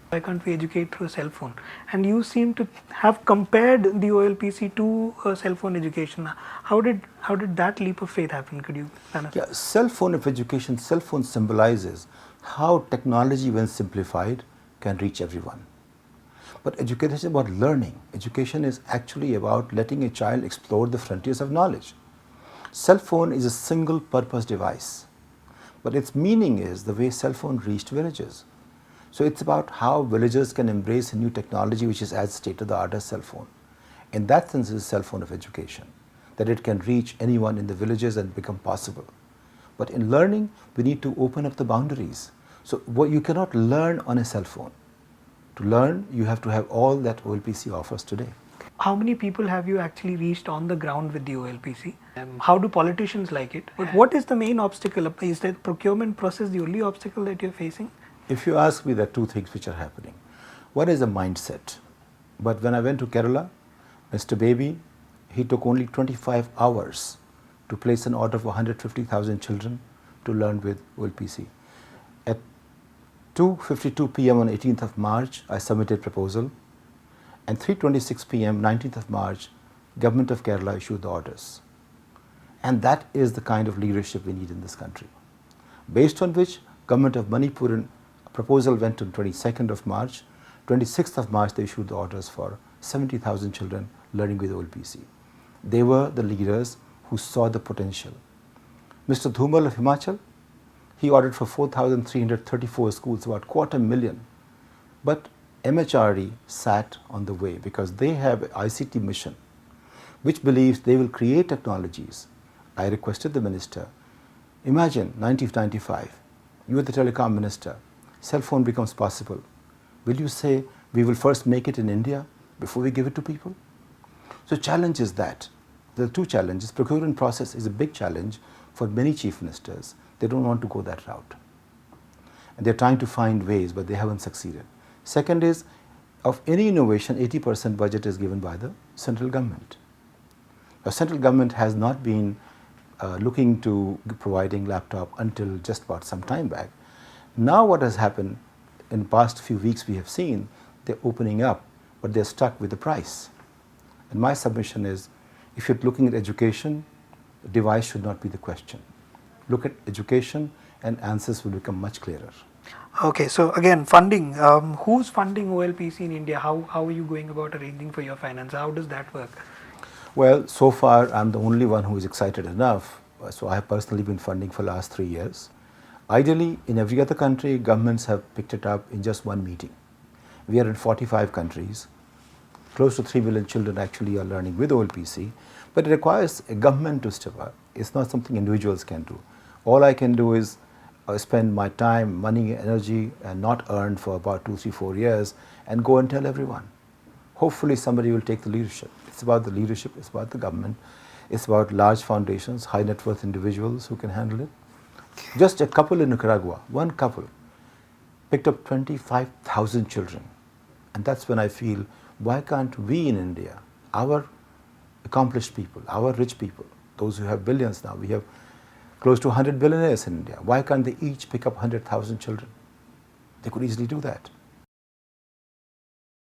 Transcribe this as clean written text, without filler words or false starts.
Why can't we educate through a cell phone? And you seem to have compared the OLPC to cell phone education. How did that leap of faith happen? Could you kind of? Yeah, cell phone of education, cell phone symbolizes how technology, when simplified, can reach everyone. But education is about learning. Education is actually about letting a child explore the frontiers of knowledge. Cell phone is a single purpose device, but its meaning is the way cell phone reached villages. So it's about how villagers can embrace a new technology which is as state of the art as cell phone. In that sense, it is cell phone of education, that it can reach anyone in the villages and become possible. But in learning, we need to open up the boundaries. So what you cannot learn on a cell phone. To learn, you have to have all that OLPC offers today. How many people have you actually reached on the ground with the OLPC? How do politicians like it? But what is the main obstacle? Is the procurement process the only obstacle that you're facing? If you ask me, there are two things which are happening. One is a mindset. But when I went to Kerala, Mr. Baby, he took only 25 hours to place an order for 150,000 children to learn with OLPC. At 2:52 p.m. on 18th of March, I submitted proposal, and 3:26 p.m. 19th of March, Government of Kerala issued the orders. And that is the kind of leadership we need in this country. Based on which, Government of Manipur proposal went on 22nd of March. 26th of March, they issued the orders for 70,000 children learning with OLPC. They were the leaders who saw the potential. Mr. Dhumal of Himachal, he ordered for 4,334 schools, about 250,000. But MHRD sat on the way because they have an ICT mission which believes they will create technologies. I requested the minister, imagine 1995, you are the telecom minister, cell phone becomes possible. Will you say we will first make it in India before we give it to people? So challenge is that. There are two challenges. Procurement process is a big challenge for many chief ministers. They don't want to go that route. And they're trying to find ways, but they haven't succeeded. Second is, of any innovation, 80% budget is given by the central government. The central government has not been looking to providing laptop until just about some time back. Now what has happened in the past few weeks we have seen, they're opening up, but they're stuck with the price. And my submission is, if you're looking at education, device should not be the question. Look at education and answers will become much clearer. Okay, so again, funding. Who's funding OLPC in India? How are you going about arranging for your finance? How does that work? Well, so far I'm the only one who is excited enough. So I have personally been funding for the last 3 years. Ideally, in every other country, governments have picked it up in just one meeting. We are in 45 countries. Close to 3 million children actually are learning with OLPC, but it requires a government to step up. It's not something individuals can do. All I can do is spend my time, money, energy, and not earn for about 2, 3, 4 years and go and tell everyone. Hopefully somebody will take the leadership. It's about the leadership, it's about the government, it's about large foundations, high net worth individuals who can handle it. Just a couple in Nicaragua, one couple, picked up 25,000 children. And that's when I feel, why can't we in India, our accomplished people, our rich people, those who have billions now, we have close to 100 billionaires in India, why can't they each pick up 100,000 children? They could easily do that.